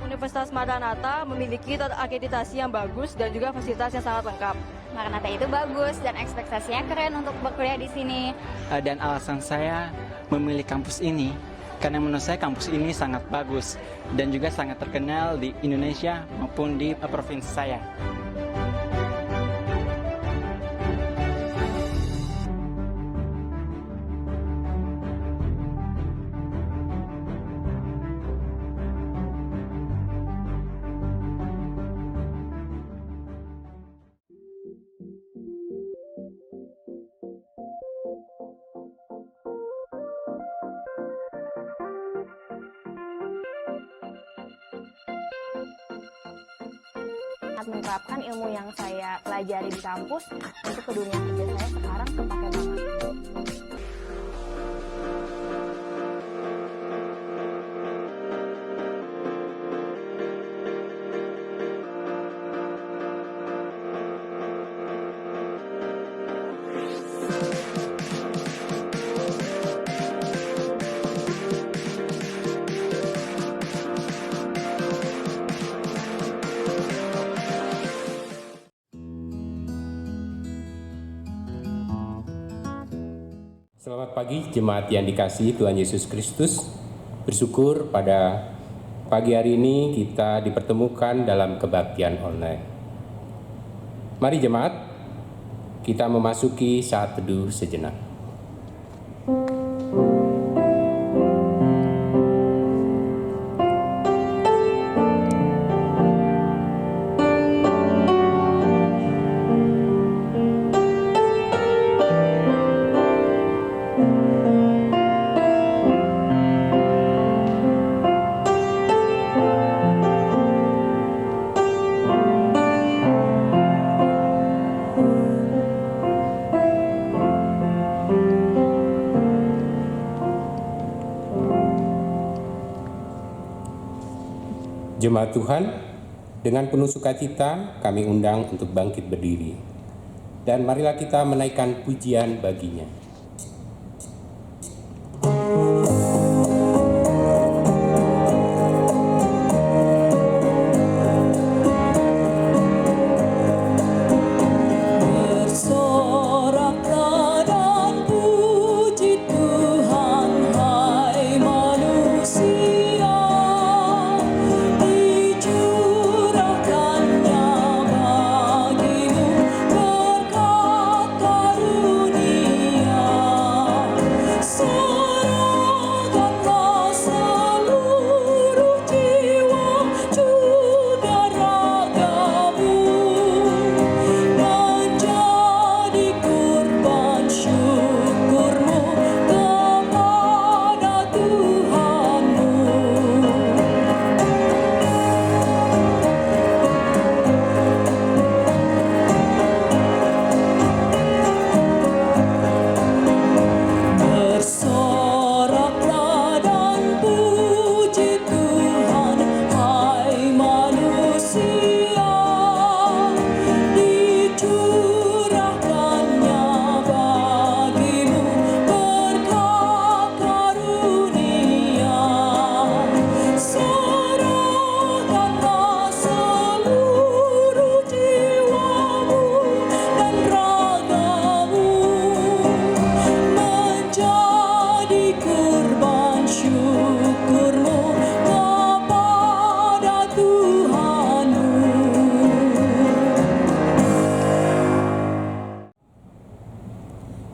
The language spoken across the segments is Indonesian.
Universitas Maranatha memiliki akreditasi yang bagus dan juga fasilitas yang sangat lengkap. Maranatha itu bagus dan ekspektasinya keren untuk berkuliah di sini. Dan alasan saya memilih kampus ini karena menurut saya kampus ini sangat bagus dan juga sangat terkenal di Indonesia maupun di provinsi saya. Menerapkan ilmu yang saya pelajari di kampus untuk ke dunia kerja saya sekarang kepake banget. Selamat pagi jemaat yang dikasihi Tuhan Yesus Kristus. Bersyukur pada pagi hari ini kita dipertemukan dalam kebaktian online. Mari jemaat, kita memasuki saat teduh sejenak. Jemaat Tuhan, dengan penuh sukacita kami undang untuk bangkit berdiri. Dan marilah kita menaikkan pujian baginya.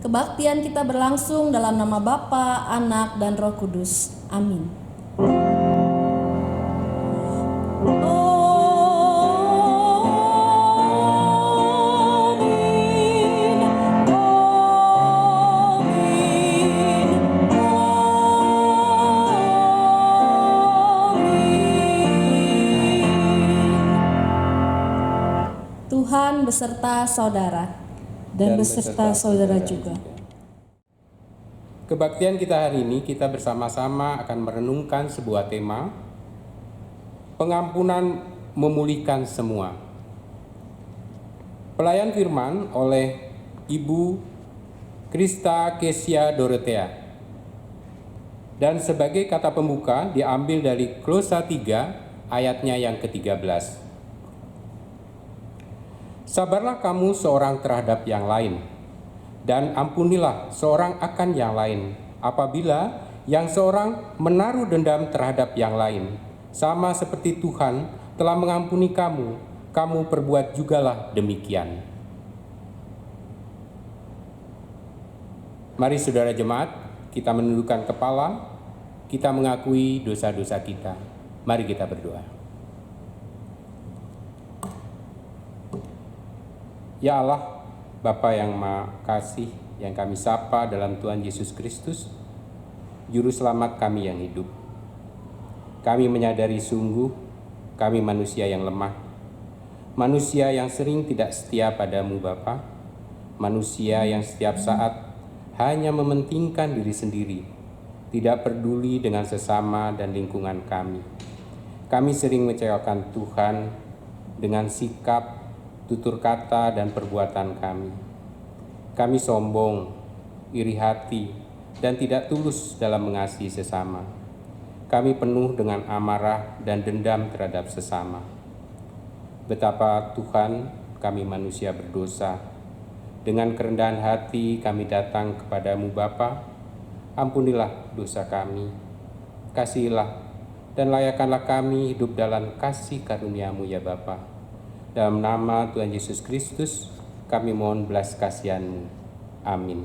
Kebaktian kita berlangsung dalam nama Bapa, Anak, dan Roh Kudus. Amin. Tuhan beserta saudara dan beserta saudara juga. Kebaktian kita hari ini, kita bersama-sama akan merenungkan sebuah tema, pengampunan memulihkan semua. Pelayan firman oleh Ibu Krista Kesia Dorothea. Dan sebagai kata pembuka diambil dari Kolose 3 ayatnya yang ke-13. Sabarlah kamu seorang terhadap yang lain, dan ampunilah seorang akan yang lain, apabila yang seorang menaruh dendam terhadap yang lain. Sama seperti Tuhan telah mengampuni kamu, kamu perbuat jugalah demikian. Mari saudara jemaat, kita menundukkan kepala, kita mengakui dosa-dosa kita. Mari kita berdoa. Ya Allah, Bapa yang Maha Kasih, yang kami sapa dalam Tuhan Yesus Kristus, Juru Selamat kami yang hidup. Kami menyadari sungguh, kami manusia yang lemah, manusia yang sering tidak setia padamu Bapa, manusia yang setiap saat hanya mementingkan diri sendiri, tidak peduli dengan sesama dan lingkungan kami. Kami sering mengecewakan Tuhan dengan sikap, tutur kata, dan perbuatan kami. Kami sombong, iri hati, dan tidak tulus dalam mengasihi sesama. Kami penuh dengan amarah dan dendam terhadap sesama. Betapa Tuhan, kami manusia berdosa. Dengan kerendahan hati kami datang kepadamu Bapa. Ampunilah dosa kami. Kasihilah dan layakkanlah kami hidup dalam kasih karunia-Mu ya Bapa. Dalam nama Tuhan Yesus Kristus, kami mohon belas kasihan-Mu. Amin.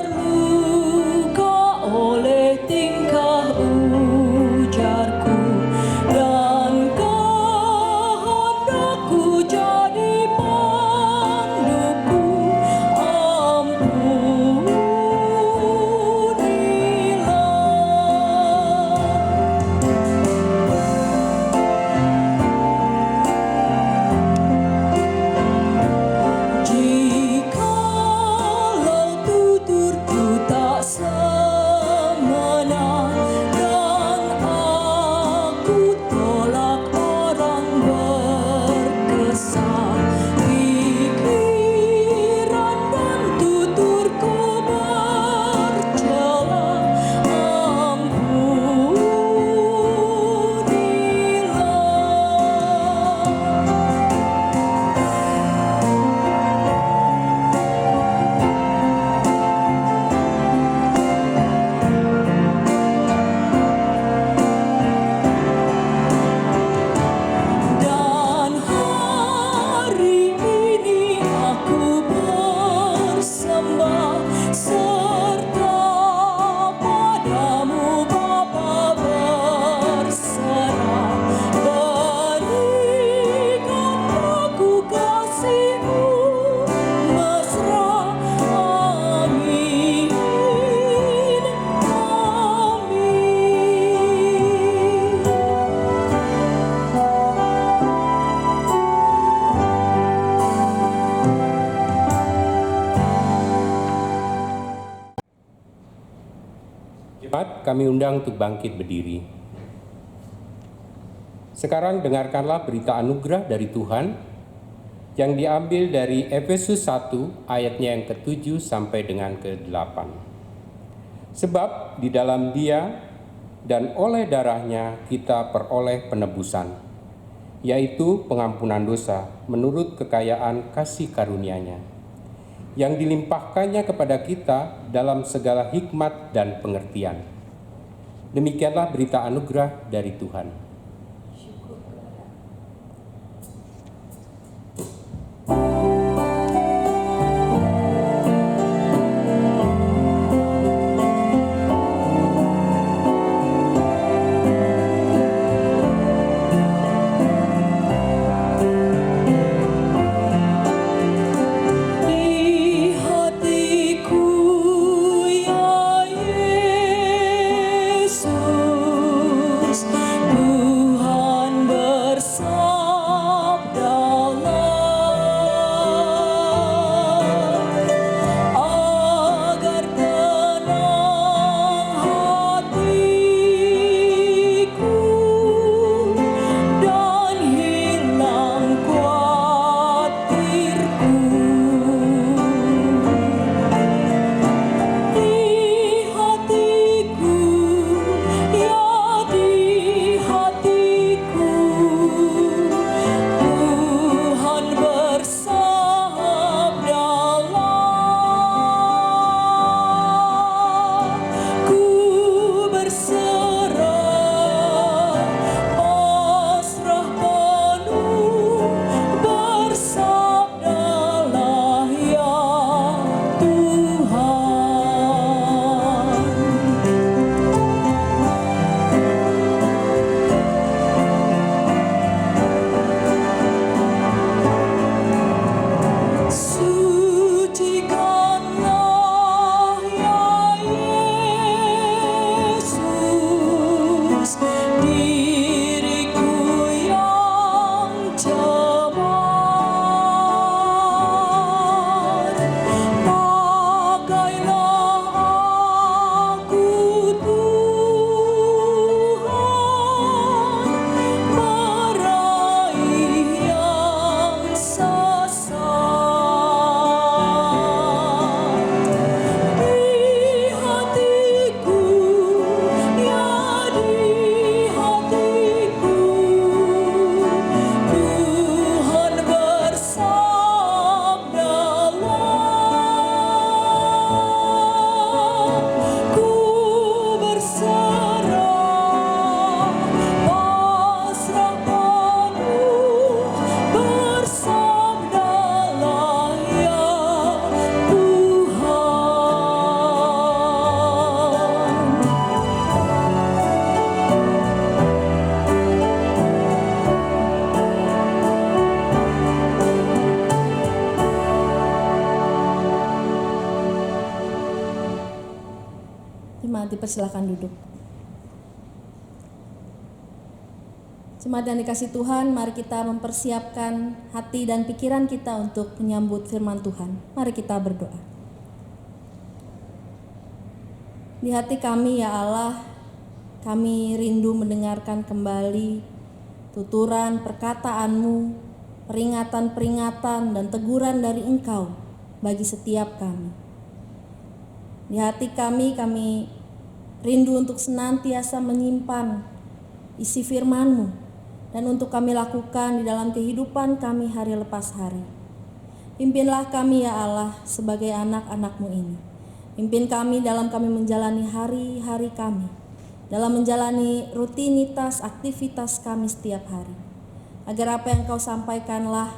Terluka oleh tingkah kami undang untuk bangkit berdiri. Sekarang dengarkanlah berita anugerah dari Tuhan yang diambil dari Efesus 1 ayatnya yang ke-7 sampai dengan ke-8. Sebab di dalam Dia dan oleh darahnya kita peroleh penebusan, yaitu pengampunan dosa menurut kekayaan kasih karunia-Nya, yang dilimpahkannya kepada kita dalam segala hikmat dan pengertian. Demikianlah berita anugerah dari Tuhan. Dipersilakan duduk. Jemaat yang dikasihi Tuhan, mari kita mempersiapkan hati dan pikiran kita untuk menyambut firman Tuhan. Mari kita berdoa. Di hati kami ya Allah, kami rindu mendengarkan kembali tuturan perkataanmu, peringatan-peringatan dan teguran dari Engkau bagi setiap kami. Di hati kami rindu untuk senantiasa menyimpan isi firman-Mu dan untuk kami lakukan di dalam kehidupan kami hari lepas hari. Pimpinlah kami ya Allah sebagai anak-anak-Mu ini. Pimpin kami dalam kami menjalani hari-hari kami, dalam menjalani rutinitas aktivitas kami setiap hari. Agar apa yang Kau sampaikanlah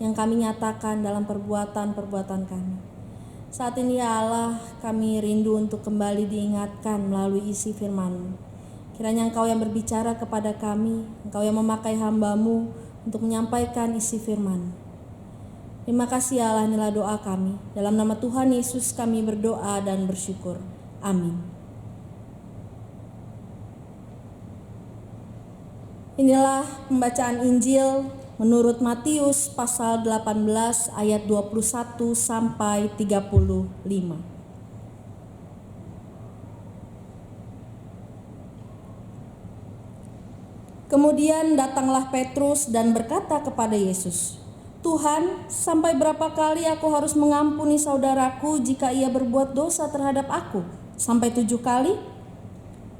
yang kami nyatakan dalam perbuatan-perbuatan kami. Saat ini ya Allah, kami rindu untuk kembali diingatkan melalui isi firman-Mu. Kiranya Engkau yang berbicara kepada kami, Engkau yang memakai hamba-Mu untuk menyampaikan isi firman. Terima kasih ya Allah, inilah doa kami. Dalam nama Tuhan Yesus kami berdoa dan bersyukur. Amin. Inilah pembacaan Injil menurut Matius pasal 18 ayat 21 sampai 35. Kemudian datanglah Petrus dan berkata kepada Yesus, "Tuhan, sampai berapa kali aku harus mengampuni saudaraku jika ia berbuat dosa terhadap aku? Sampai 7 kali?"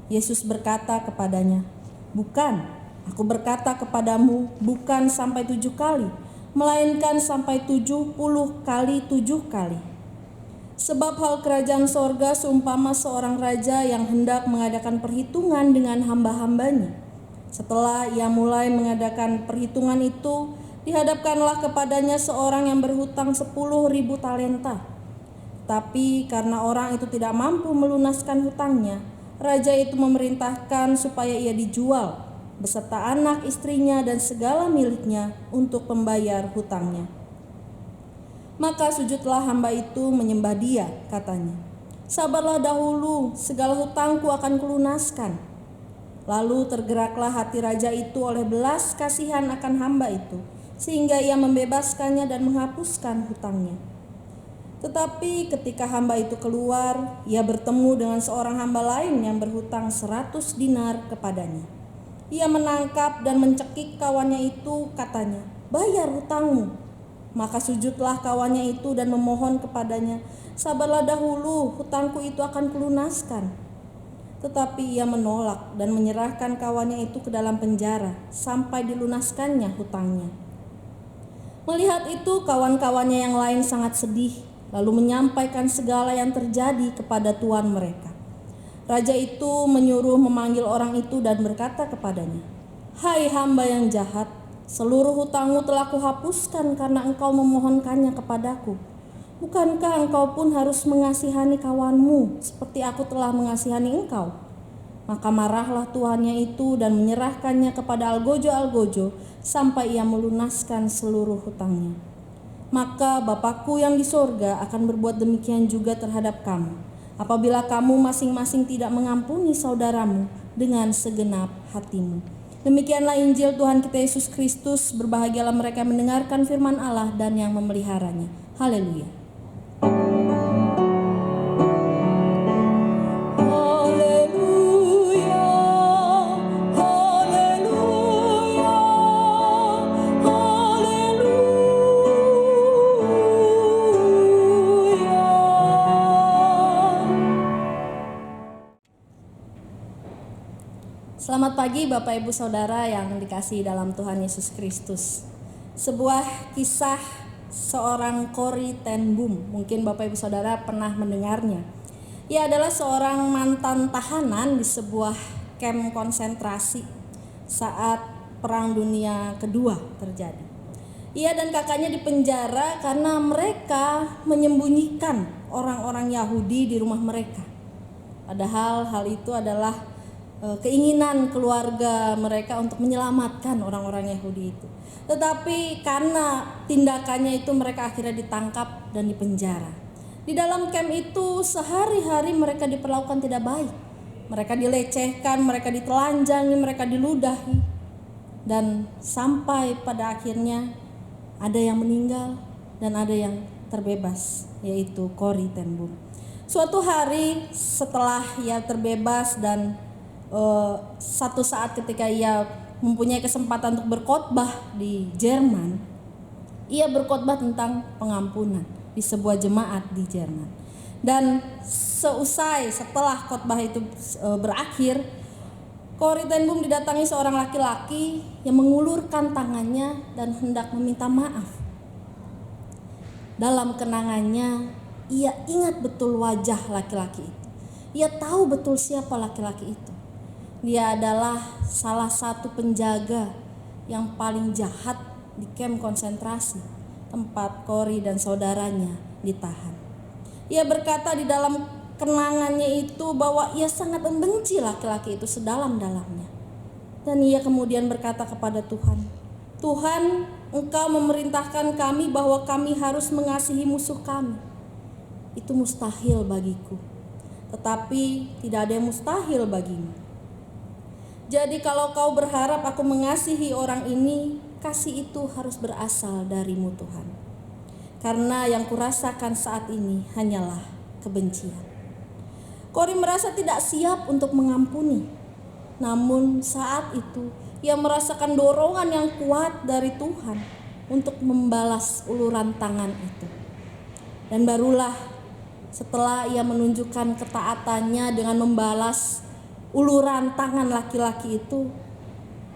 Yesus berkata kepadanya, "Bukan, aku berkata kepadamu, bukan sampai 7 kali, melainkan sampai 70 kali 7 kali. Sebab hal kerajaan sorga seumpama seorang raja yang hendak mengadakan perhitungan dengan hamba-hambanya. Setelah ia mulai mengadakan perhitungan itu, dihadapkanlah kepadanya seorang yang berhutang 10.000 talenta. Tapi karena orang itu tidak mampu melunaskan hutangnya, raja itu memerintahkan supaya ia dijual beserta anak istrinya dan segala miliknya untuk pembayar hutangnya. Maka sujudlah hamba itu menyembah dia, katanya, 'Sabarlah dahulu, segala hutangku akan kulunaskan.' Lalu tergeraklah hati raja itu oleh belas kasihan akan hamba itu, sehingga ia membebaskannya dan menghapuskan hutangnya. Tetapi ketika hamba itu keluar, ia bertemu dengan seorang hamba lain yang berhutang 100 dinar kepadanya. Ia menangkap dan mencekik kawannya itu, katanya, 'Bayar hutangmu.' Maka sujudlah kawannya itu dan memohon kepadanya, 'Sabarlah dahulu, hutangku itu akan kulunaskan.' Tetapi ia menolak dan menyerahkan kawannya itu ke dalam penjara sampai dilunaskannya hutangnya. Melihat itu, kawan-kawannya yang lain sangat sedih, lalu menyampaikan segala yang terjadi kepada tuan mereka. Raja itu menyuruh memanggil orang itu dan berkata kepadanya, 'Hai hamba yang jahat, seluruh hutangmu telah kuhapuskan karena engkau memohonkannya kepadaku. Bukankah engkau pun harus mengasihani kawanmu seperti aku telah mengasihani engkau?' Maka marahlah tuannya itu dan menyerahkannya kepada algojo-algojo sampai ia melunaskan seluruh hutangnya. Maka Bapakku yang di sorga akan berbuat demikian juga terhadap kamu, apabila kamu masing-masing tidak mengampuni saudaramu dengan segenap hatimu." Demikianlah Injil Tuhan kita Yesus Kristus. Berbahagialah mereka yang mendengarkan firman Allah dan yang memeliharanya. Haleluya. Selamat pagi Bapak Ibu Saudara yang dikasihi dalam Tuhan Yesus Kristus. Sebuah kisah seorang Corrie ten Boom, mungkin Bapak Ibu Saudara pernah mendengarnya. Ia adalah seorang mantan tahanan di sebuah kamp konsentrasi saat Perang Dunia Kedua terjadi. Ia dan kakaknya dipenjara karena mereka menyembunyikan orang-orang Yahudi di rumah mereka. Padahal hal itu adalah keinginan keluarga mereka untuk menyelamatkan orang-orang Yahudi itu. Tetapi karena tindakannya itu mereka akhirnya ditangkap dan dipenjara. Di dalam kamp itu sehari-hari mereka diperlakukan tidak baik. Mereka dilecehkan, mereka ditelanjangi, mereka diludahi. Dan sampai pada akhirnya ada yang meninggal dan ada yang terbebas, yaitu Corrie ten Boom. Suatu hari setelah ia terbebas dan satu saat ketika ia mempunyai kesempatan untuk berkhotbah di Jerman, ia berkhotbah tentang pengampunan di sebuah jemaat di Jerman. Dan setelah khotbah itu berakhir, Corrie ten Boom didatangi seorang laki-laki yang mengulurkan tangannya dan hendak meminta maaf. Dalam kenangannya, ia ingat betul wajah laki-laki itu. Ia tahu betul siapa laki-laki itu. Dia adalah salah satu penjaga yang paling jahat di kamp konsentrasi tempat Corrie dan saudaranya ditahan. Ia berkata di dalam kenangannya itu bahwa ia sangat membenci laki-laki itu sedalam-dalamnya. Dan ia kemudian berkata kepada Tuhan, "Tuhan, Engkau memerintahkan kami bahwa kami harus mengasihi musuh kami. Itu mustahil bagiku, tetapi tidak ada yang mustahil bagimu. Jadi kalau kau berharap aku mengasihi orang ini, kasih itu harus berasal darimu Tuhan. Karena yang kurasakan saat ini hanyalah kebencian." Corrie merasa tidak siap untuk mengampuni. Namun saat itu ia merasakan dorongan yang kuat dari Tuhan untuk membalas uluran tangan itu. Dan barulah setelah ia menunjukkan ketaatannya dengan membalas uluran tangan laki-laki itu,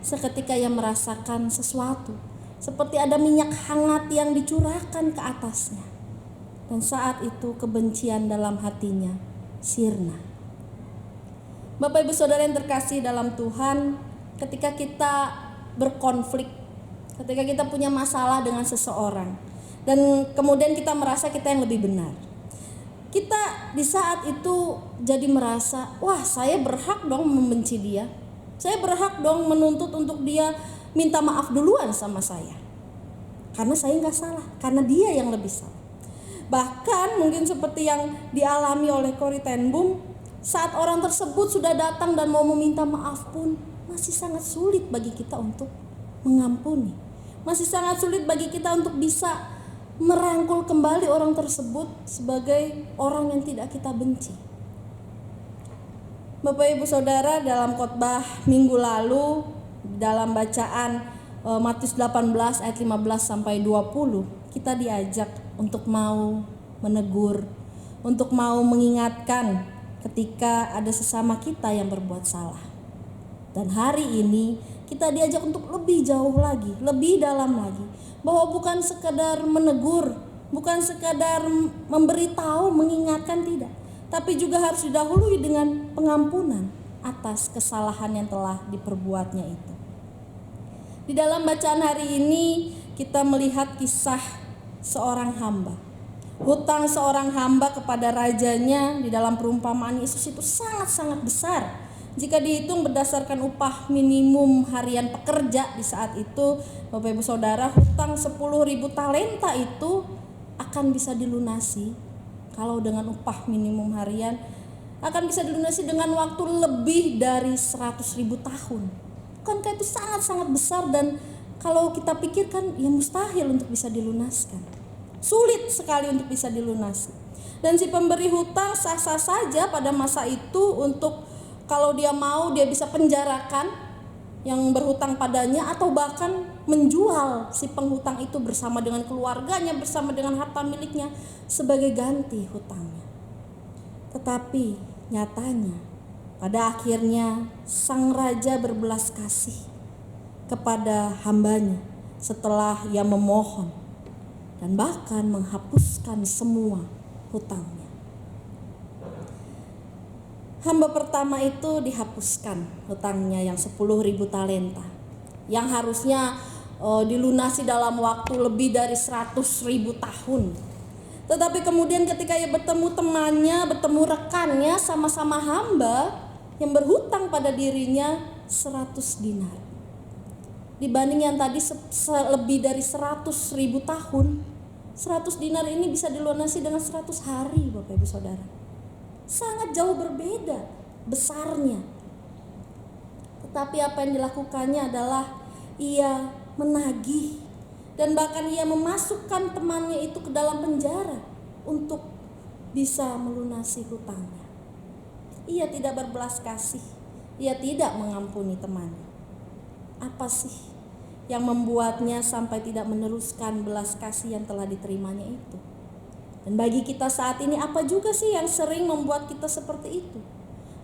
seketika ia merasakan sesuatu, seperti ada minyak hangat yang dicurahkan ke atasnya. Dan saat itu kebencian dalam hatinya sirna. Bapak Ibu Saudara yang terkasih dalam Tuhan, ketika kita berkonflik, ketika kita punya masalah dengan seseorang, dan kemudian kita merasa kita yang lebih benar, kita di saat itu jadi merasa, wah saya berhak dong membenci dia, saya berhak dong menuntut untuk dia minta maaf duluan sama saya, karena saya nggak salah, karena dia yang lebih salah. Bahkan mungkin seperti yang dialami oleh Corrie ten Boom, saat orang tersebut sudah datang dan mau meminta maaf pun masih sangat sulit bagi kita untuk mengampuni, masih sangat sulit bagi kita untuk bisa merangkul kembali orang tersebut sebagai orang yang tidak kita benci. Bapak Ibu Saudara, dalam khotbah minggu lalu dalam bacaan Matius 18 ayat 15 sampai 20, kita diajak untuk mau menegur, untuk mau mengingatkan ketika ada sesama kita yang berbuat salah. Dan hari ini kita diajak untuk lebih jauh lagi, lebih dalam lagi, bahwa bukan sekadar menegur, bukan sekadar memberitahu, mengingatkan, tidak, tapi juga harus didahului dengan pengampunan atas kesalahan yang telah diperbuatnya itu. Di dalam bacaan hari ini kita melihat kisah seorang hamba. Hutang seorang hamba kepada rajanya di dalam perumpamaan Yesus itu sangat-sangat besar. Jika dihitung berdasarkan upah minimum harian pekerja di saat itu, Bapak Ibu Saudara, hutang 10.000 talenta itu akan bisa dilunasi. Kalau dengan upah minimum harian akan bisa dilunasi dengan waktu lebih dari 100.000 tahun. Bukankah itu sangat-sangat besar, dan kalau kita pikirkan ya mustahil untuk bisa dilunaskan. Sulit sekali untuk bisa dilunasi. Dan si pemberi hutang sah-sah saja pada masa itu untuk, kalau dia mau, dia bisa penjarakan yang berhutang padanya, atau bahkan menjual si penghutang itu bersama dengan keluarganya, bersama dengan harta miliknya sebagai ganti hutangnya. Tetapi nyatanya pada akhirnya sang raja berbelas kasih kepada hambanya setelah ia memohon dan bahkan menghapuskan semua hutangnya. Hamba pertama itu dihapuskan hutangnya yang 10.000 talenta, yang harusnya dilunasi dalam waktu lebih dari 100.000 tahun. Tetapi kemudian ketika ia bertemu temannya, bertemu rekannya, sama-sama hamba yang berhutang pada dirinya 100 dinar. Dibanding yang tadi lebih dari 100.000 tahun, 100 dinar ini bisa dilunasi dengan 100 hari, Bapak Ibu Saudara. Sangat jauh berbeda besarnya. Tetapi apa yang dilakukannya adalah ia menagih, dan bahkan ia memasukkan temannya itu ke dalam penjara untuk bisa melunasi hutangnya. Ia tidak berbelas kasih, ia tidak mengampuni temannya. Apa sih yang membuatnya sampai tidak meneruskan belas kasih yang telah diterimanya itu? Dan bagi kita saat ini, apa juga sih yang sering membuat kita seperti itu?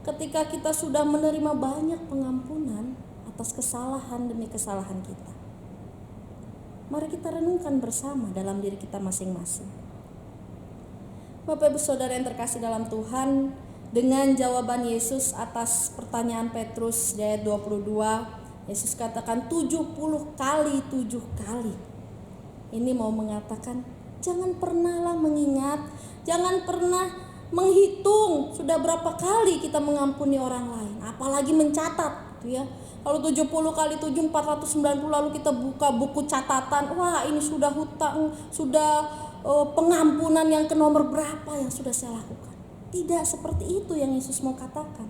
Ketika kita sudah menerima banyak pengampunan atas kesalahan demi kesalahan kita. Mari kita renungkan bersama dalam diri kita masing-masing. Bapak Ibu Saudara yang terkasih dalam Tuhan, dengan jawaban Yesus atas pertanyaan Petrus di ayat 22, Yesus katakan 70 kali 7 kali. Ini mau mengatakan, jangan pernahlah mengingat, jangan pernah menghitung sudah berapa kali kita mengampuni orang lain, apalagi mencatat, gitu ya. Kalau 70 kali 7 490, lalu kita buka buku catatan, wah ini sudah hutang, sudah pengampunan yang ke nomor berapa yang sudah saya lakukan. Tidak seperti itu yang Yesus mau katakan.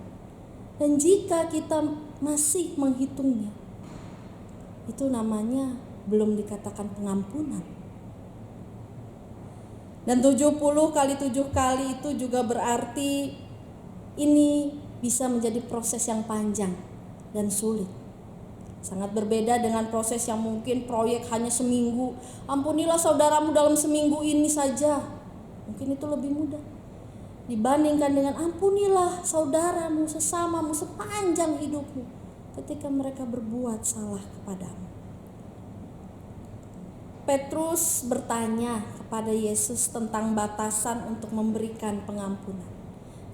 Dan jika kita masih menghitungnya, itu namanya belum dikatakan pengampunan. Dan 70 kali 7 kali itu juga berarti ini bisa menjadi proses yang panjang. dan sulit. Sangat berbeda dengan proses yang mungkin proyek hanya seminggu. Ampunilah saudaramu dalam seminggu ini saja. Mungkin itu lebih mudah dibandingkan dengan ampunilah saudaramu sesamamu sepanjang hidupmu ketika mereka berbuat salah kepadamu. Petrus bertanya kepada Yesus tentang batasan untuk memberikan pengampunan.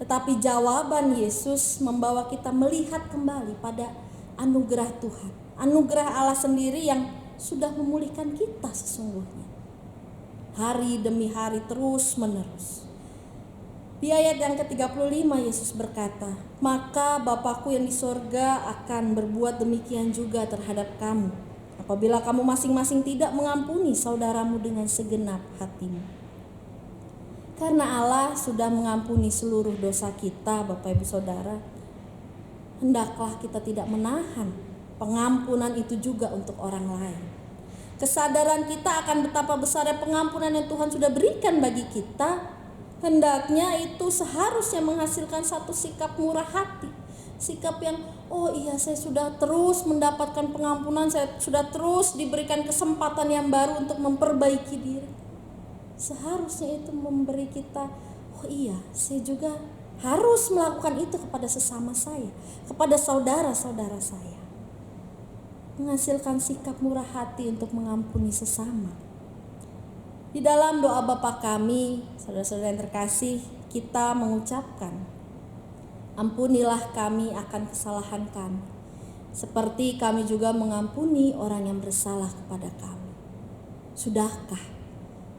Tetapi jawaban Yesus membawa kita melihat kembali pada anugerah Tuhan. Anugerah Allah sendiri yang sudah memulihkan kita sesungguhnya. Hari demi hari terus menerus. Di ayat yang ke-35 Yesus berkata, "Maka Bapa-Ku yang di sorga akan berbuat demikian juga terhadap kamu, apabila kamu masing-masing tidak mengampuni saudaramu dengan segenap hatimu." Karena Allah sudah mengampuni seluruh dosa kita, Bapak Ibu Saudara, hendaklah kita tidak menahan pengampunan itu juga untuk orang lain. Kesadaran kita akan betapa besarnya pengampunan yang Tuhan sudah berikan bagi kita, hendaknya itu seharusnya menghasilkan satu sikap murah hati. Sikap yang, oh iya, saya sudah terus mendapatkan pengampunan, saya sudah terus diberikan kesempatan yang baru untuk memperbaiki diri. Seharusnya itu memberi kita, oh iya, saya juga harus melakukan itu kepada sesama saya, kepada saudara-saudara saya. Menghasilkan sikap murah hati untuk mengampuni sesama. Di dalam doa Bapa kami, saudara-saudara yang terkasih, kita mengucapkan, ampunilah kami akan kesalahan kami, seperti kami juga mengampuni orang yang bersalah kepada kami. Sudahkah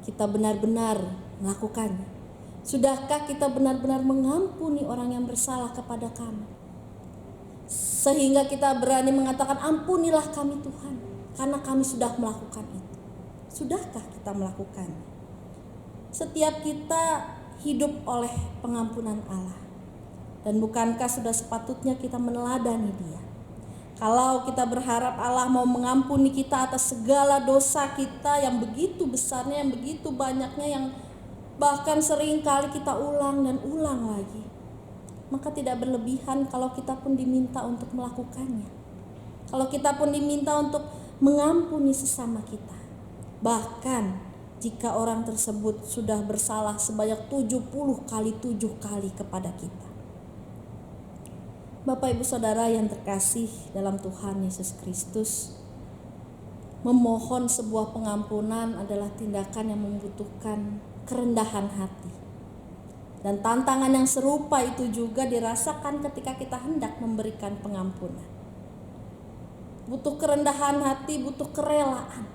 kita benar-benar melakukannya? Sudahkah kita benar-benar mengampuni orang yang bersalah kepada kami? Sehingga kita berani mengatakan, ampunilah kami Tuhan, karena kami sudah melakukan itu. Sudahkah kita melakukannya? Setiap kita hidup oleh pengampunan Allah. Dan bukankah sudah sepatutnya kita meneladani Dia? Kalau kita berharap Allah mau mengampuni kita atas segala dosa kita yang begitu besarnya, yang begitu banyaknya, yang bahkan sering kali kita ulang dan ulang lagi, maka tidak berlebihan kalau kita pun diminta untuk melakukannya. Kalau kita pun diminta untuk mengampuni sesama kita. Bahkan jika orang tersebut sudah bersalah sebanyak 70 kali 7 kali kepada kita. Bapak Ibu Saudara yang terkasih dalam Tuhan Yesus Kristus, memohon sebuah pengampunan adalah tindakan yang membutuhkan kerendahan hati. Dan tantangan yang serupa itu juga dirasakan ketika kita hendak memberikan pengampunan. Butuh kerendahan hati, butuh kerelaan.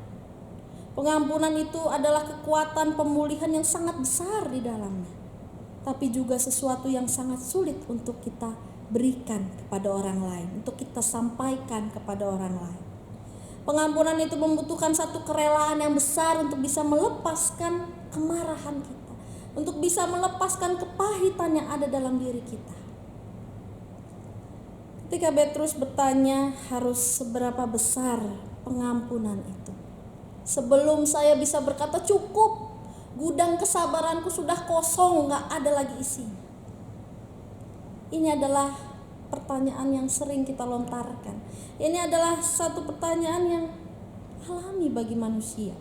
Pengampunan itu adalah kekuatan pemulihan yang sangat besar di dalamnya, tapi juga sesuatu yang sangat sulit untuk kita berikan kepada orang lain, untuk kita sampaikan kepada orang lain. Pengampunan itu membutuhkan satu kerelaan yang besar untuk bisa melepaskan kemarahan kita, untuk bisa melepaskan kepahitan yang ada dalam diri kita. Ketika Petrus bertanya, harus seberapa besar pengampunan itu? Sebelum saya bisa berkata cukup, gudang kesabaranku sudah kosong, gak ada lagi isinya. Ini adalah pertanyaan yang sering kita lontarkan. Ini adalah satu pertanyaan yang alami bagi manusia.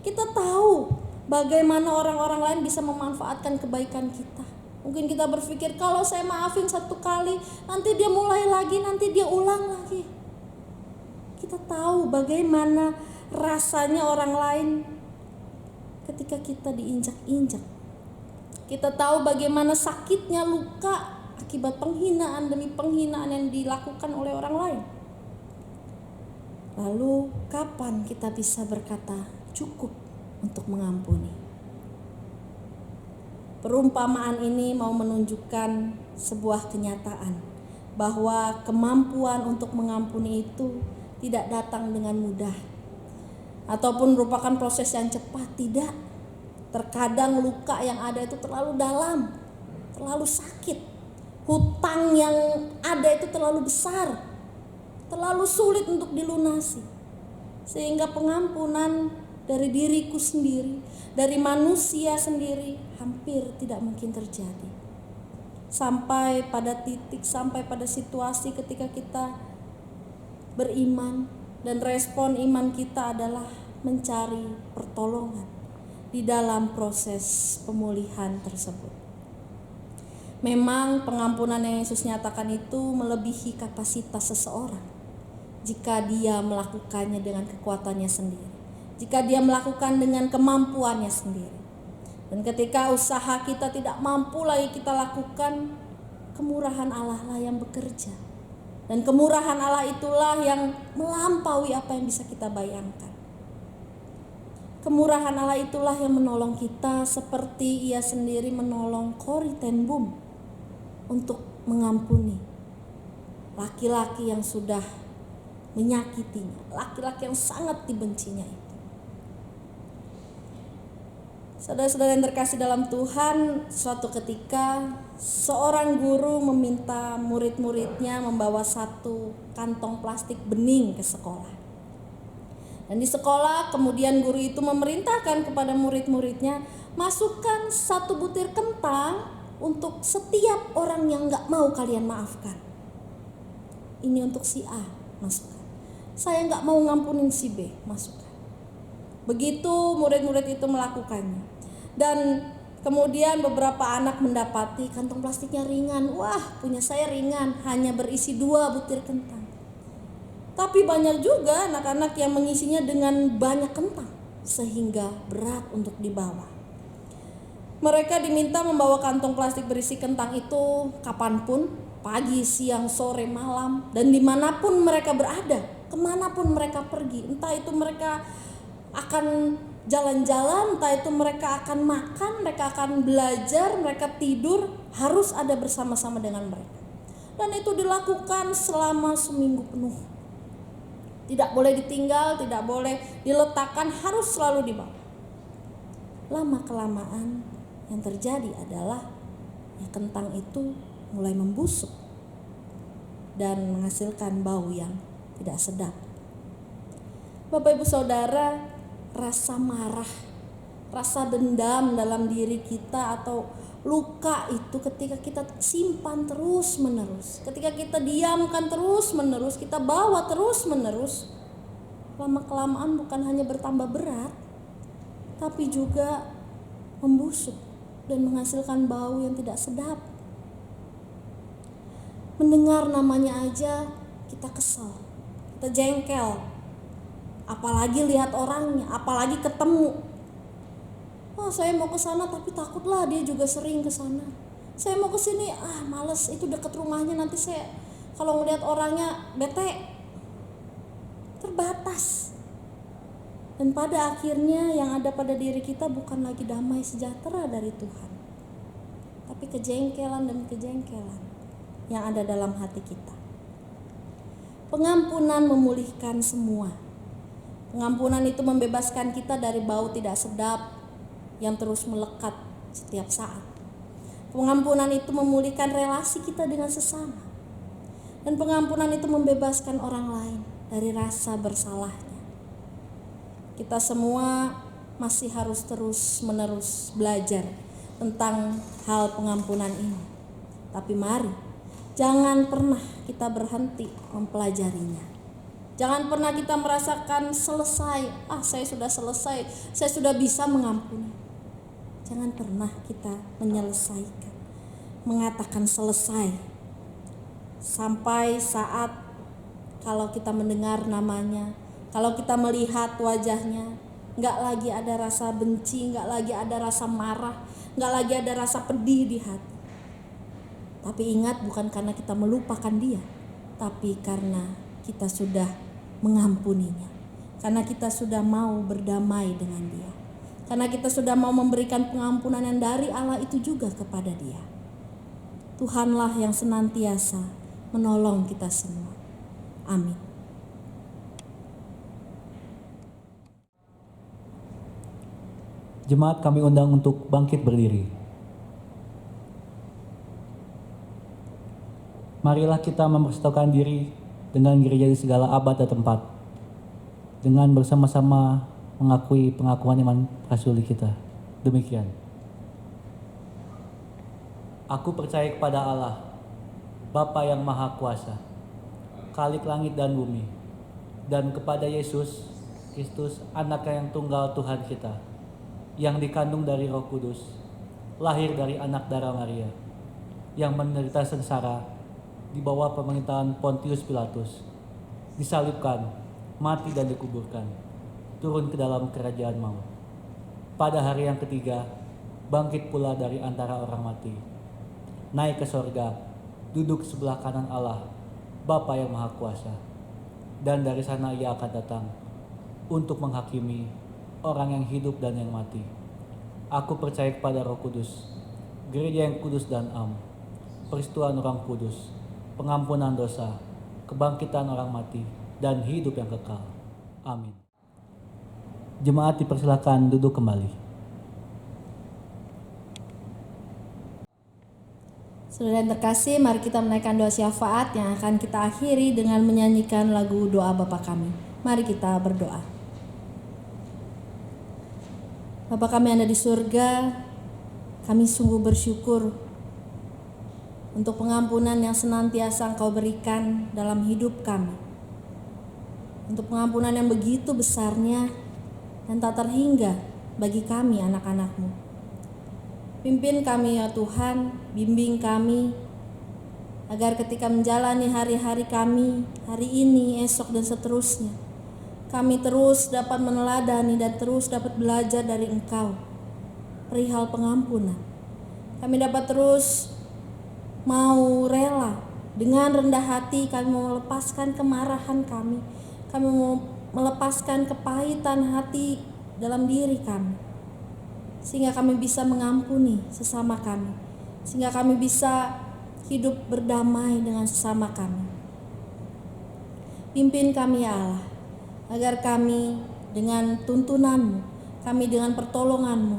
Kita tahu bagaimana orang-orang lain bisa memanfaatkan kebaikan kita. Mungkin kita berpikir, kalau saya maafin satu kali, nanti dia mulai lagi, nanti dia ulang lagi. Kita tahu bagaimana rasanya orang lain ketika kita diinjak-injak. Kita tahu bagaimana sakitnya luka akibat penghinaan demi penghinaan yang dilakukan oleh orang lain. Lalu kapan kita bisa berkata cukup untuk mengampuni? Perumpamaan ini mau menunjukkan sebuah kenyataan bahwa kemampuan untuk mengampuni itu tidak datang dengan mudah ataupun merupakan proses yang cepat. Tidak. Terkadang luka yang ada itu terlalu dalam, terlalu sakit. Hutang yang ada itu terlalu besar, terlalu sulit untuk dilunasi. Sehingga pengampunan dari diriku sendiri, dari manusia sendiri hampir tidak mungkin terjadi. Sampai pada titik, sampai pada situasi ketika kita beriman, dan respon iman kita adalah mencari pertolongan di dalam proses pemulihan tersebut. Memang pengampunan yang Yesus nyatakan itu melebihi kapasitas seseorang jika dia melakukannya dengan kekuatannya sendiri, jika dia melakukan dengan kemampuannya sendiri. Dan ketika usaha kita tidak mampu lagi kita lakukan, kemurahan Allah lah yang bekerja. Dan kemurahan Allah itulah yang melampaui apa yang bisa kita bayangkan. Kemurahan Allah itulah yang menolong kita seperti Ia sendiri menolong Corrie ten Boom untuk mengampuni laki-laki yang sudah menyakitinya, laki-laki yang sangat dibencinya itu. Saudara-saudara yang terkasih dalam Tuhan, suatu ketika seorang guru meminta murid-muridnya membawa satu kantong plastik bening ke sekolah. Dan di sekolah kemudian guru itu memerintahkan kepada murid-muridnya, masukkan 1 butir kentang untuk setiap orang yang gak mau kalian maafkan. Ini untuk si A, masukkan. Saya gak mau ngampunin si B, masukkan. Begitu murid-murid itu melakukannya. Dan kemudian beberapa anak mendapati kantong plastiknya ringan. Wah, punya saya ringan, hanya berisi 2 butir kentang. Tapi banyak juga anak-anak yang mengisinya dengan banyak kentang, sehingga berat untuk dibawa. Mereka diminta membawa kantong plastik berisi kentang itu kapanpun, pagi, siang, sore, malam, dan dimanapun mereka berada, kemanapun mereka pergi. Entah itu mereka akan jalan-jalan, entah itu mereka akan makan, mereka akan belajar, mereka tidur, harus ada bersama-sama dengan mereka. Dan itu dilakukan selama seminggu penuh. Tidak boleh ditinggal, tidak boleh diletakkan, harus selalu dibawa. Lama-kelamaan yang terjadi adalah kentang itu mulai membusuk dan menghasilkan bau yang tidak sedap. Bapak Ibu Saudara, rasa marah, rasa dendam dalam diri kita atau luka itu ketika kita simpan terus menerus, ketika kita diamkan terus menerus, kita bawa terus menerus, lama-kelamaan bukan hanya bertambah berat, tapi juga membusuk dan menghasilkan bau yang tidak sedap. Mendengar namanya aja kita kesal, kita jengkel, apalagi lihat orangnya, apalagi ketemu. Oh, saya mau ke sana tapi takutlah dia juga sering ke sana. Saya mau ke sini, males, itu dekat rumahnya, nanti saya kalau ngelihat orangnya bete. Terbatas. Dan pada akhirnya yang ada pada diri kita bukan lagi damai sejahtera dari Tuhan, tapi kejengkelan dan kejengkelan yang ada dalam hati kita. Pengampunan memulihkan semua. Pengampunan itu membebaskan kita dari bau tidak sedap yang terus melekat setiap saat. Pengampunan itu memulihkan relasi kita dengan sesama. Dan pengampunan itu membebaskan orang lain dari rasa bersalahnya. Kita semua masih harus terus-menerus belajar tentang hal pengampunan ini. Tapi mari, jangan pernah kita berhenti mempelajarinya. Jangan pernah kita merasakan selesai, saya sudah selesai, saya sudah bisa mengampuni. Jangan pernah kita menyelesaikan, mengatakan selesai. Sampai saat kalau kita mendengar namanya, kalau kita melihat wajahnya, gak lagi ada rasa benci, gak lagi ada rasa marah, gak lagi ada rasa pedih di hati. Tapi ingat, bukan karena kita melupakan dia, tapi karena kita sudah mengampuninya. Karena kita sudah mau berdamai dengan dia. Karena kita sudah mau memberikan pengampunan yang dari Allah itu juga kepada dia. Tuhanlah yang senantiasa menolong kita semua. Amin. Jemaat kami undang untuk bangkit berdiri. Marilah kita mempersatukan diri dengan gereja di segala abad dan tempat, dengan bersama-sama mengakui pengakuan iman rasuli kita. Demikian. Aku percaya kepada Allah, Bapa yang Maha Kuasa, Khalik langit dan bumi, dan kepada Yesus Kristus, Anak yang tunggal Tuhan kita, yang dikandung dari Roh Kudus, lahir dari anak darah Maria, yang menderita sengsara di bawah pemerintahan Pontius Pilatus, disalibkan, mati dan dikuburkan, turun ke dalam kerajaan maut. Pada hari yang ketiga, bangkit pula dari antara orang mati, naik ke sorga, duduk sebelah kanan Allah, Bapa yang Maha Kuasa. Dan dari sana ia akan datang untuk menghakimi orang yang hidup dan yang mati. Aku percaya kepada Roh Kudus, gereja yang kudus dan am, peristuan orang kudus, pengampunan dosa, kebangkitan orang mati, dan hidup yang kekal. Amin. Jemaat dipersilakan duduk kembali. Saudara yang terkasih, mari kita menaikkan doa syafaat yang akan kita akhiri dengan menyanyikan lagu doa Bapa Kami. Mari kita berdoa. Bapa kami yang ada di surga, kami sungguh bersyukur untuk pengampunan yang senantiasa Engkau berikan dalam hidup kami. Untuk pengampunan yang begitu besarnya dan tak terhingga bagi kami anak-anak-Mu. Pimpin kami ya Tuhan, bimbing kami, agar ketika menjalani hari-hari kami, hari ini, esok dan seterusnya, kami terus dapat meneladani dan terus dapat belajar dari Engkau perihal pengampunan. Kami dapat terus mau rela dengan rendah hati, kami mau melepaskan kemarahan kami mau melepaskan kepahitan hati dalam diri kami, sehingga kami bisa mengampuni sesama kami, sehingga kami bisa hidup berdamai dengan sesama kami. Pimpin kami ya Allah, agar kami dengan tuntunan-Mu, kami dengan pertolongan-Mu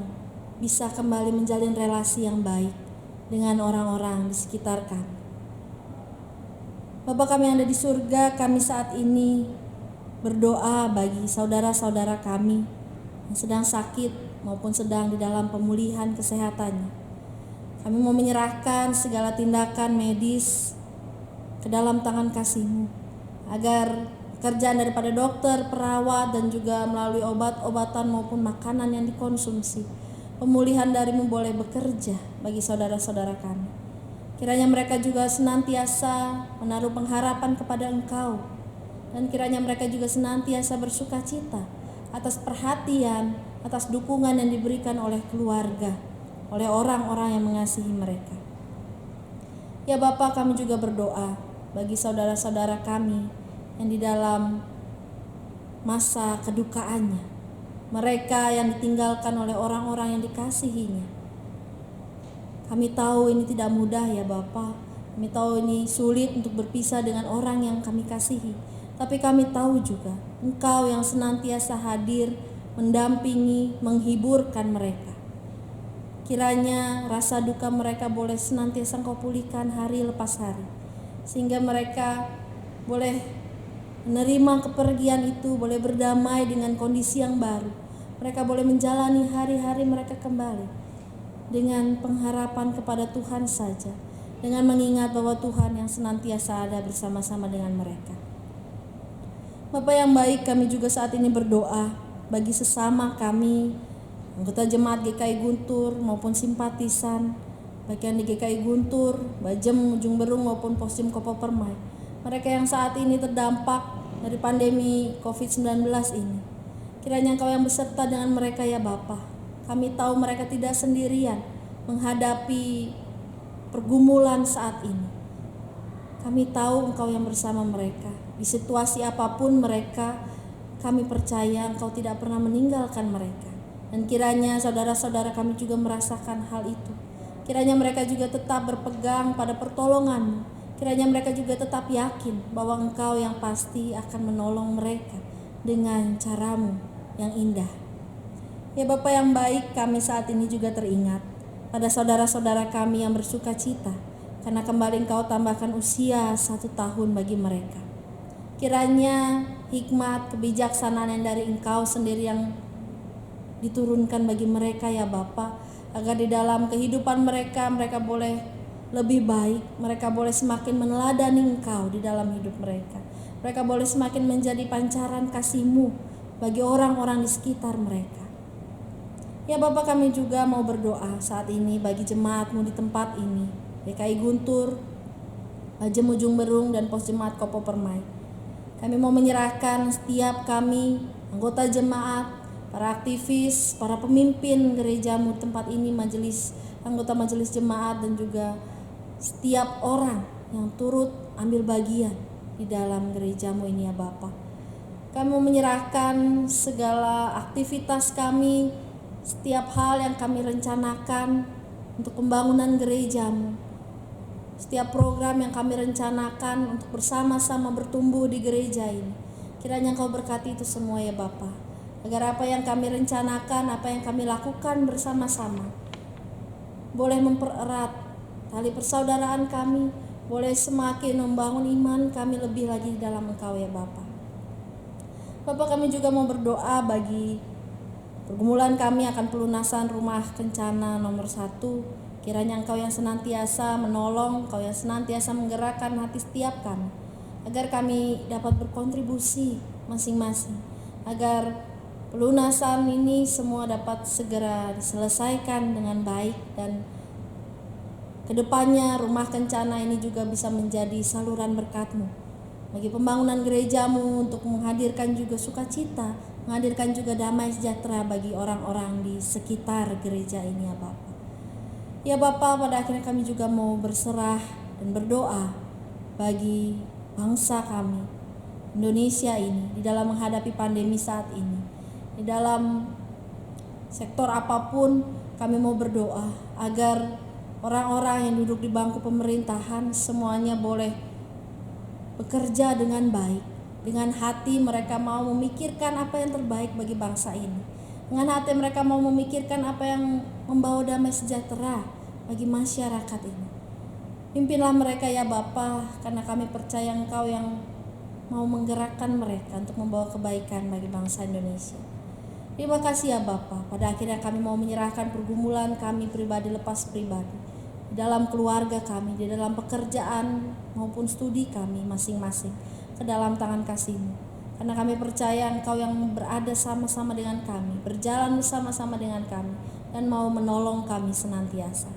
bisa kembali menjalin relasi yang baik dengan orang-orang di sekitar kami. Bapa kami yang ada di surga, kami saat ini berdoa bagi saudara-saudara kami yang sedang sakit maupun sedang di dalam pemulihan kesehatannya. Kami mau menyerahkan segala tindakan medis ke dalam tangan kasih-Mu, agar pekerjaan daripada dokter, perawat, dan juga melalui obat-obatan maupun makanan yang dikonsumsi, pemulihan dari-Mu boleh bekerja bagi saudara-saudara kami. Kiranya mereka juga senantiasa menaruh pengharapan kepada Engkau, dan kiranya mereka juga senantiasa bersuka cita atas perhatian, atas dukungan yang diberikan oleh keluarga, oleh orang-orang yang mengasihi mereka. Ya Bapa, kami juga berdoa bagi saudara-saudara kami yang di dalam masa kedukaannya, mereka yang ditinggalkan oleh orang-orang yang dikasihinya. Kami tahu ini tidak mudah ya Bapa, kami tahu ini sulit untuk berpisah dengan orang yang kami kasihi. Tapi kami tahu juga Engkau yang senantiasa hadir, mendampingi, menghiburkan mereka. Kiranya rasa duka mereka boleh senantiasa Engkau pulihkan hari lepas hari, sehingga mereka boleh menerima kepergian itu, boleh berdamai dengan kondisi yang baru. Mereka boleh menjalani hari-hari mereka kembali dengan pengharapan kepada Tuhan saja, dengan mengingat bahwa Tuhan yang senantiasa ada bersama-sama dengan mereka. Bapa yang baik, kami juga saat ini berdoa bagi sesama kami, anggota jemaat GKI Guntur maupun simpatisan, baik yang di GKI Guntur, Bajem, Ujung Berung maupun Posim Kopo Permai. Mereka yang saat ini terdampak dari pandemi COVID-19 ini. Kiranya Engkau yang beserta dengan mereka ya Bapa. Kami tahu mereka tidak sendirian menghadapi pergumulan saat ini. Kami tahu Engkau yang bersama mereka. Di situasi apapun mereka, kami percaya Engkau tidak pernah meninggalkan mereka. Dan kiranya saudara-saudara kami juga merasakan hal itu. Kiranya mereka juga tetap berpegang pada pertolongan-Mu. Kiranya mereka juga tetap yakin bahwa Engkau yang pasti akan menolong mereka dengan cara-Mu yang indah. Ya Bapa yang baik, kami saat ini juga teringat pada saudara-saudara kami yang bersuka cita karena kembali Engkau tambahkan usia 1 tahun bagi mereka. Kiranya hikmat, kebijaksanaan yang dari Engkau sendiri yang diturunkan bagi mereka ya Bapa, agar di dalam kehidupan mereka boleh lebih baik, mereka boleh semakin meneladani Engkau di dalam hidup mereka. Mereka boleh semakin menjadi pancaran kasih-Mu bagi orang-orang di sekitar mereka. Ya Bapa, kami juga mau berdoa saat ini bagi jemaat-Mu di tempat ini, DKI Guntur, Majem Ujung Berung, dan Pos Jemaat Kopo Permai. Kami mau menyerahkan setiap kami, anggota jemaat, para aktivis, para pemimpin gereja-Mu tempat ini, anggota majelis jemaat, dan juga setiap orang yang turut ambil bagian di dalam gereja-Mu ini ya Bapa. Kami mau menyerahkan segala aktivitas kami, setiap hal yang kami rencanakan untuk pembangunan gereja-Mu, setiap program yang kami rencanakan untuk bersama-sama bertumbuh di gereja ini. Kiranya Engkau berkati itu semua ya Bapa, agar apa yang kami rencanakan, apa yang kami lakukan bersama-sama boleh mempererat tali persaudaraan kami, boleh semakin membangun iman kami lebih lagi di dalam Engkau ya Bapa. Bapa, kami juga mau berdoa bagi pergumulan kami akan pelunasan rumah kencana nomor 1. Kiranya Engkau yang senantiasa menolong, Engkau yang senantiasa menggerakkan hati setiap kami, agar kami dapat berkontribusi masing-masing, agar pelunasan ini semua dapat segera diselesaikan dengan baik, dan kedepannya rumah kencana ini juga bisa menjadi saluran berkat-Mu bagi pembangunan gereja-Mu, untuk menghadirkan juga sukacita, menghadirkan juga damai sejahtera bagi orang-orang di sekitar gereja ini ya Bapa. Ya Bapa, pada akhirnya kami juga mau berserah dan berdoa bagi bangsa kami, Indonesia ini, di dalam menghadapi pandemi saat ini. Di dalam sektor apapun kami mau berdoa agar orang-orang yang duduk di bangku pemerintahan semuanya boleh bekerja dengan baik. Dengan hati mereka mau memikirkan apa yang terbaik bagi bangsa ini. Dengan hati mereka mau memikirkan apa yang membawa damai sejahtera bagi masyarakat ini. Pimpinlah mereka ya Bapa, karena kami percaya Engkau yang mau menggerakkan mereka untuk membawa kebaikan bagi bangsa Indonesia. Terima kasih ya Bapa. Pada akhirnya kami mau menyerahkan pergumulan kami pribadi lepas pribadi, di dalam keluarga kami, di dalam pekerjaan maupun studi kami masing-masing, ke dalam tangan kasih-Mu. Karena kami percaya Engkau yang berada sama-sama dengan kami, berjalan bersama-sama dengan kami, dan mau menolong kami senantiasa.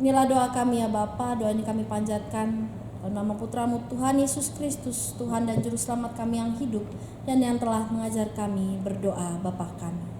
Inilah doa kami ya Bapa, doa ini kami panjatkan dalam nama Putra-Mu Tuhan Yesus Kristus, Tuhan dan Juru Selamat kami yang hidup, dan yang telah mengajar kami berdoa Bapa kami.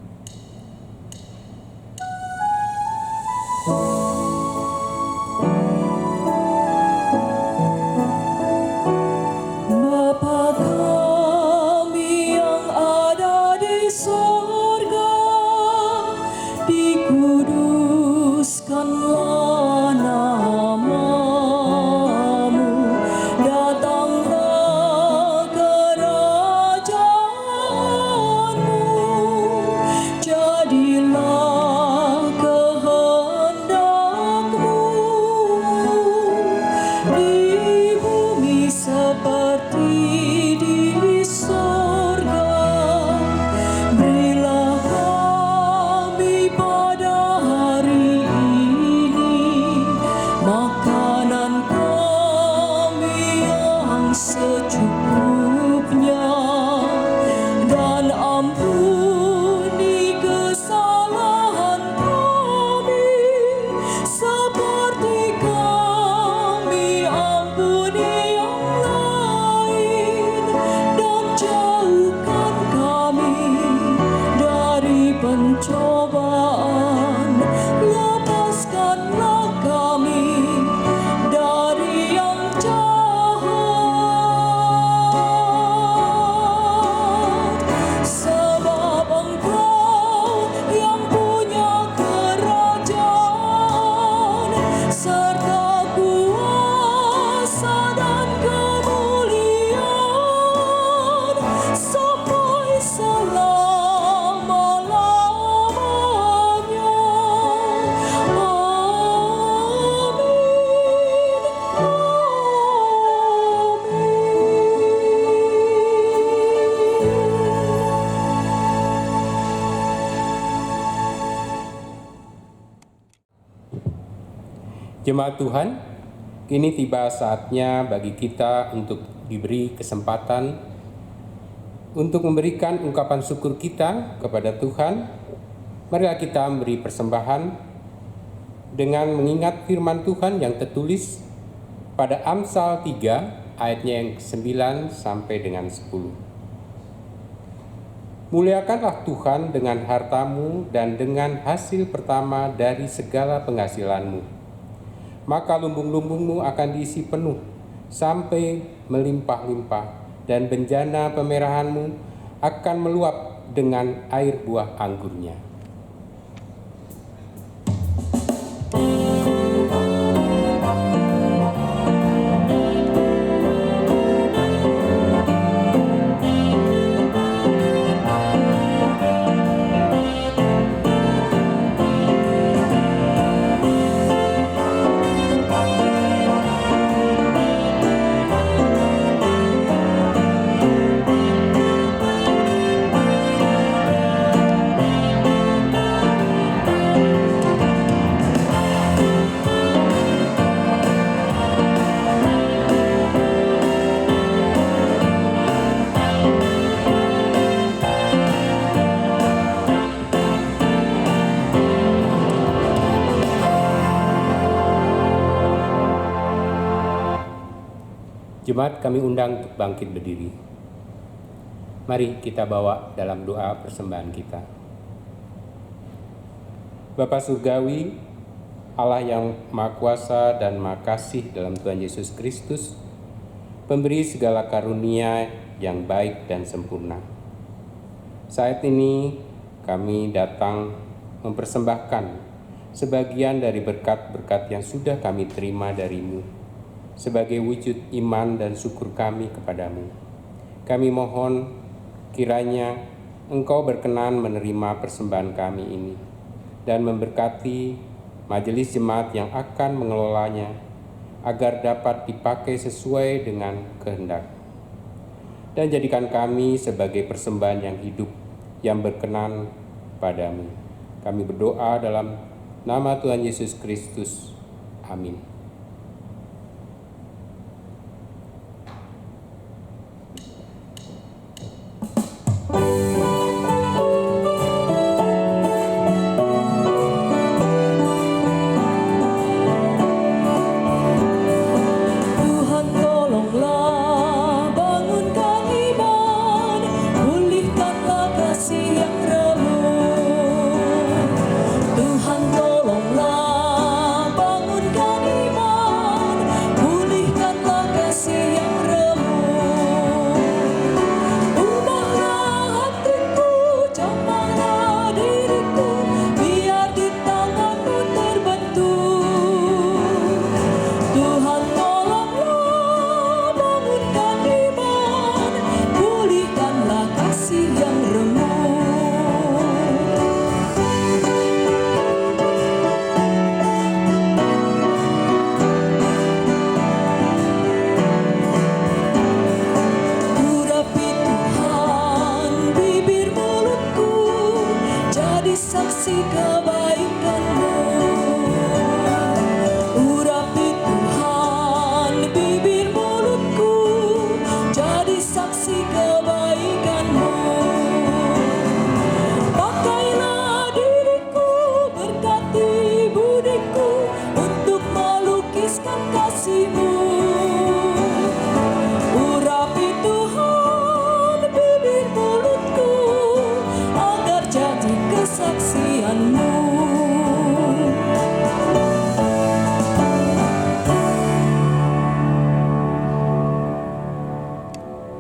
Jemaat Tuhan, kini tiba saatnya bagi kita untuk diberi kesempatan untuk memberikan ungkapan syukur kita kepada Tuhan, marilah kita memberi persembahan dengan mengingat firman Tuhan yang tertulis pada Amsal 3 ayatnya yang 9 sampai dengan 10. Muliakanlah Tuhan dengan hartamu dan dengan hasil pertama dari segala penghasilanmu. Maka lumbung-lumbungmu akan diisi penuh sampai melimpah-limpah, dan benjana pemerahanmu akan meluap dengan air buah anggurnya. Jemaat kami undang untuk bangkit berdiri. Mari kita bawa dalam doa persembahan kita. Bapa Surgawi, Allah yang Maha Kuasa dan Maha Kasih dalam Tuhan Yesus Kristus, pemberi segala karunia yang baik dan sempurna. Saat ini kami datang mempersembahkan sebagian dari berkat-berkat yang sudah kami terima dari-Mu, sebagai wujud iman dan syukur kami kepadamu. Kami mohon kiranya Engkau berkenan menerima persembahan kami ini dan memberkati majelis jemaat yang akan mengelolanya agar dapat dipakai sesuai dengan kehendak. Dan jadikan kami sebagai persembahan yang hidup yang berkenan padamu. Kami berdoa dalam nama Tuhan Yesus Kristus. Amin.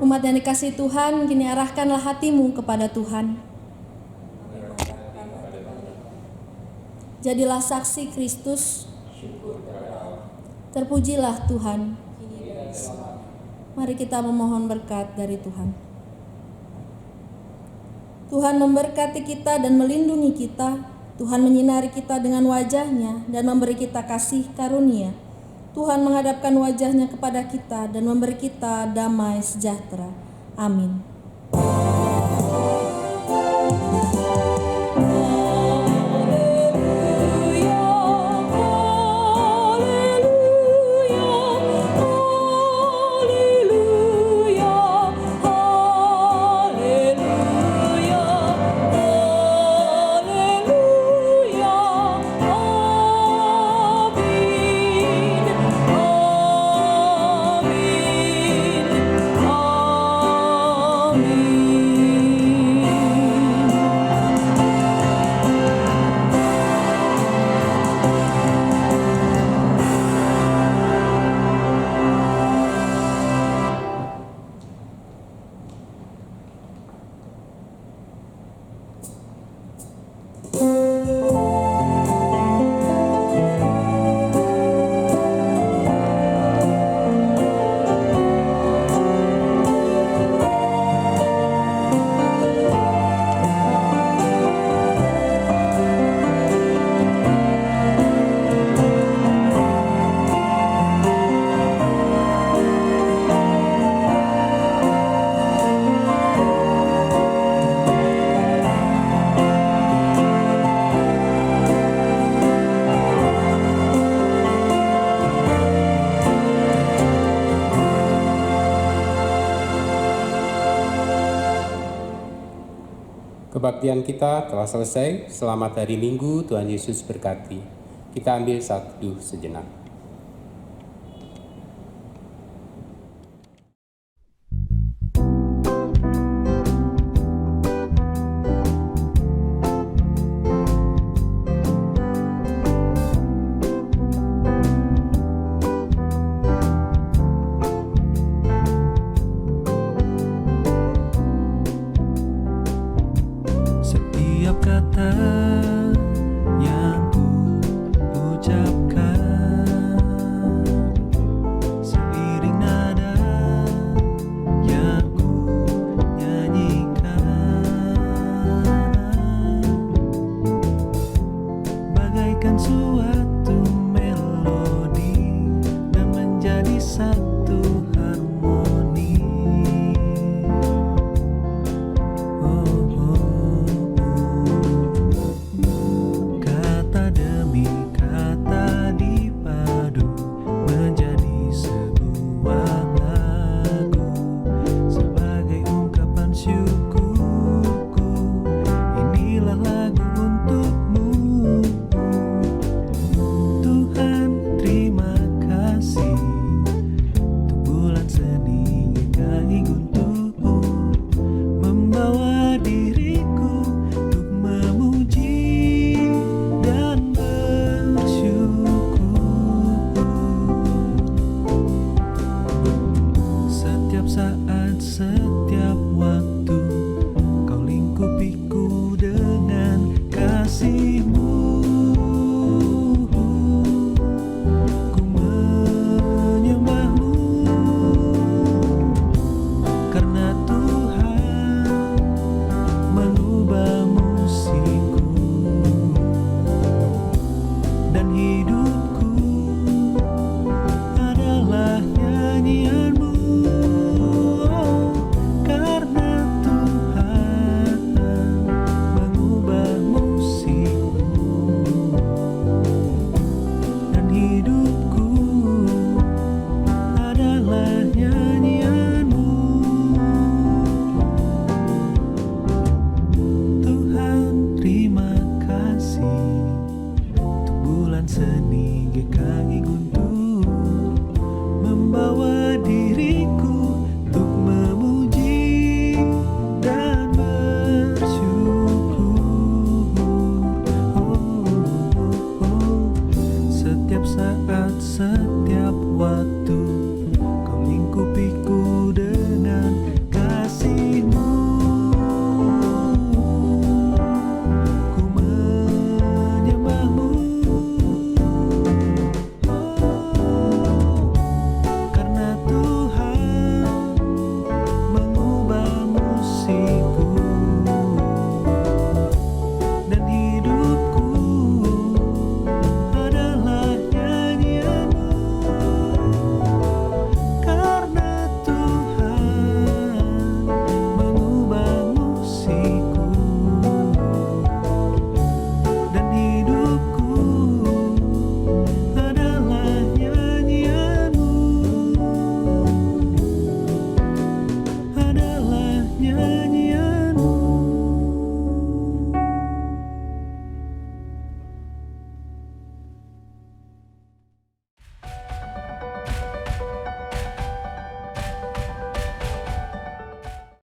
Umat yang dikasihi Tuhan, kini arahkanlah hatimu kepada Tuhan. Jadilah saksi Kristus. Terpujilah Tuhan. Mari kita memohon berkat dari Tuhan. Tuhan memberkati kita dan melindungi kita. Tuhan menyinari kita dengan wajah-Nya dan memberi kita kasih karunia. Tuhan menghadapkan wajah-Nya kepada kita dan memberi kita damai sejahtera. Amin. kebaktian kita telah selesai. Selamat hari Minggu, Tuhan Yesus berkati. Kita ambil saat teduh sejenak. Setiap kata yang ku ucapkan, seiring nada yang ku nyanyikan, bagaikan suatu melodi dan menjadi satu harmoni. Kata demi kata dipadu menjadi sebuah lagu, sebagai ungkapan syukurku. Inilah lagu untukmu, Tuhan. Terima kasih untuk bulan seni nyanyi untukmu, membawa diriku untuk memuji dan bersyukur. Setiap saat, setiap waktu, kau lingkupiku dengan kasih-Mu. Ku menyembah-Mu karena